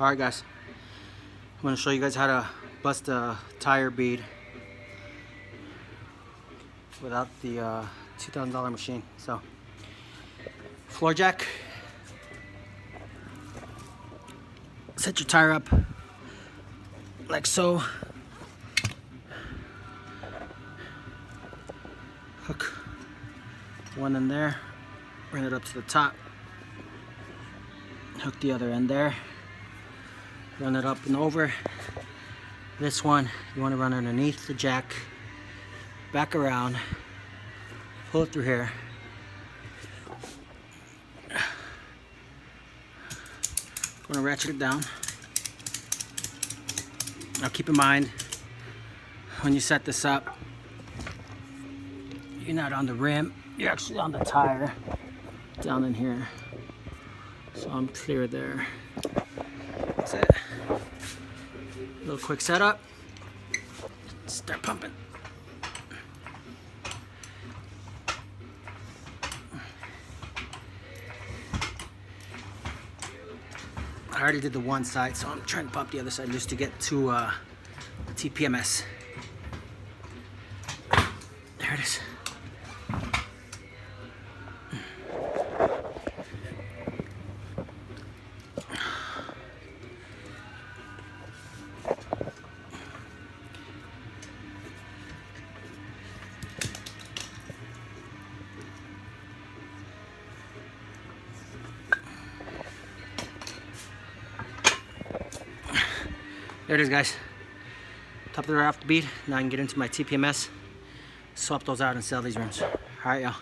Alright guys, I'm going to show you guys how to bust a tire bead without the $2,000 machine. So, floor jack, set your tire up like so, hook one in there, bring it up to the top, hook the other end there, run it up and over. This one you want to run underneath the jack, back around, pull it through here, going to ratchet it down. Now keep in mind, when you set this up, you're not on the rim, you're actually on the tire, down in here. So I'm clear there. That's it. Little quick setup. Start pumping. I already did the one side, so I'm trying to pump the other side just to get to TPMS. There it is. There it is, guys. Top of the raft bead. Now I can get into my TPMS, swap those out and sell these rims. Alright, y'all.